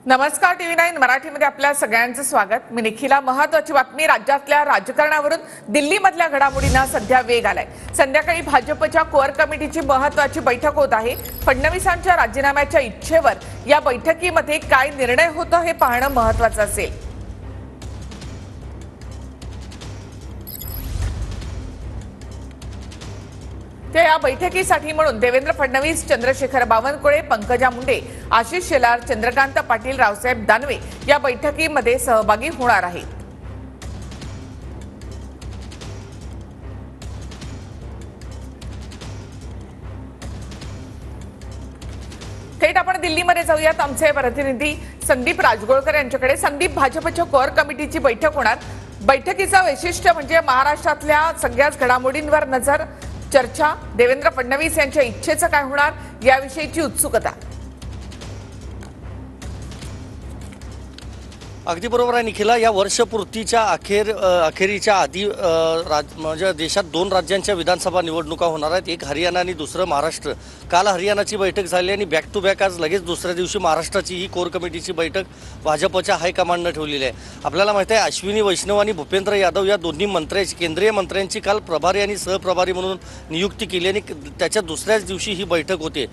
नमस्कार TV9 मराठीमध्ये आपल्या सगळ्यांचं स्वागत। मी निखिला। महत्त्वाची बातमी राज्यातल्या राजकारणावरून दिल्लीमधल्या घडामोडींना सध्या वेग आलाय। संध्याकाळी भाजपच्या कोअर कमिटीची महत्त्वाची बैठक होत आहे। फडणवीसांच्या राजीनाम्याच्या इच्छेवर या बैठकीमध्ये काय निर्णय होतो हे पाहणं महत्त्वाचं असेल। या बैठकीसाठी म्हणून देवेंद्र फडणवीस, चंद्रशेखर बावनकुळे, पंकजा मुंडे, आशिष शेलार, चंद्रकांत पाटील, रावसाहेब दानवे या बैठकीमध्ये सहभागी होणार आहेत। थेट आपण दिल्लीमध्ये जाऊयात। आमचे प्रतिनिधी संदीप राजगोळकर यांच्याकडे। संदीप, भाजपच्या कोअर कमिटीची बैठक होणार। बैठकीचं वैशिष्ट्य म्हणजे महाराष्ट्रातल्या सगळ्याच घडामोडींवर नजर, चर्चा, देवेंद्र फडणवीस यांच्या इच्छेचं काय होणार याविषयीची उत्सुकता। अगदी बरोबर आहे निखिला। या वर्षपूर्तीच्या अखेरीच्या आधी म्हणजे देशात दोन राज्यांच्या विधानसभा निवडणुका होणार आहेत, एक हरियाणा आणि दुसरं महाराष्ट्र। काल हरियाणाची बैठक झाली आणि बॅक टू बॅक आज लगेच दुसऱ्या दिवशी महाराष्ट्राची ही कोर कमिटीची बैठक भाजपच्या हायकमांडनं ठेवलेली आहे। आपल्याला माहिती आहे अश्विनी वैष्णव आणि भूपेंद्र यादव या दोन्ही मंत्र्यांची, केंद्रीय मंत्र्यांची काल प्रभारी आणि सहप्रभारी म्हणून नियुक्ती केली आणि त्याच्या दुसऱ्याच दिवशी ही बैठक होते।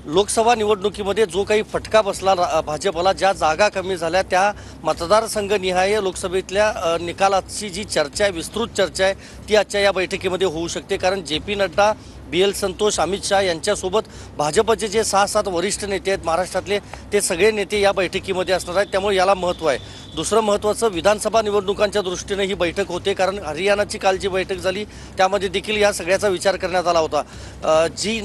लोकसभा निवडणुकीमध्ये जो काही फटका बसला भाजपला, ज्या जागा कमी झाल्या, त्या मतदारसंघनिहाय लोकसभेतल्या निकालाची जी चर्चा आहे, विस्तृत चर्चा आहे, ती आजच्या या बैठकीमध्ये होऊ शकते। कारण JP नड्डा, BL संतोष, अमित शाह यांच्यासोबत भाजपचे जे 6-7 वरिष्ठ नेते आहेत महाराष्ट्रातले, ते सगळे नेते या बैठकीमध्ये असणार आहेत, त्यामुळे याला महत्त्व आहे। दुसरं महत्त्वाचं, विधानसभा निवडणुकांच्या दृष्टीने ही बैठक होते, कारण हरियाणाची काल जी बैठक झाली त्यामध्ये देखील या सगळ्याचा विचार करण्यात आला होता। जी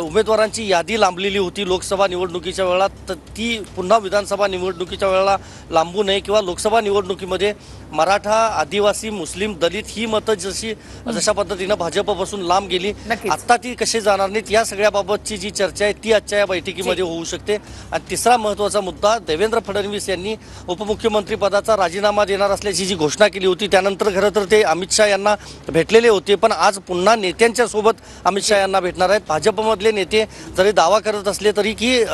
उमेदवारांची यादी लांबलेली होती लोकसभा निवडणुकीच्या वेळेला, तर ती पुन्हा विधानसभा निवडणुकीच्या वेळेला लांबू नये, किंवा लोकसभा निवडणुकीमध्ये मराठा, आदिवासी, मुस्लिम, दलित ही मतं जशा पद्धतीनं भाजपपासून लांब गेली, आता ती कशी जाणार नाहीत, या सगळ्याबाबतची जी चर्चा आहे ती आजच्या या बैठकीमध्ये होऊ शकते। आणि तिसरा महत्त्वाचा मुद्दा, देवेंद्र फडणवीस यांनी उपमुख्यमंत्री पदाचा राजीनामा देणार असल्याची जी घोषणा केली होती, त्यानंतर खरं तर ते अमित शाह यांना भेटलेले होते, पण आज पुन्हा नेत्यांच्या सोबत अमित शाह यांना भेटणार आहेत। भाजपमधले नेते जरी दावा करत असले तरी की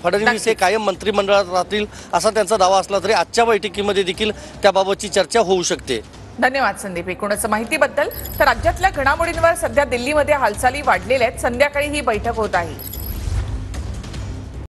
फडणवीस हे कायम मंत्रिमंडळात राहतील असा त्यांचा दावा असला तरी आजच्या बैठकीमध्ये देखील त्याबाबतची चर्चा होऊ शकते। धन्यवाद संदीप एकूणच माहितीबद्दल। तर राज्यातल्या घडामोडींवर सध्या दिल्लीमध्ये हालचाली वाढलेल्या आहेत। संध्याकाळी ही बैठक होत आहे।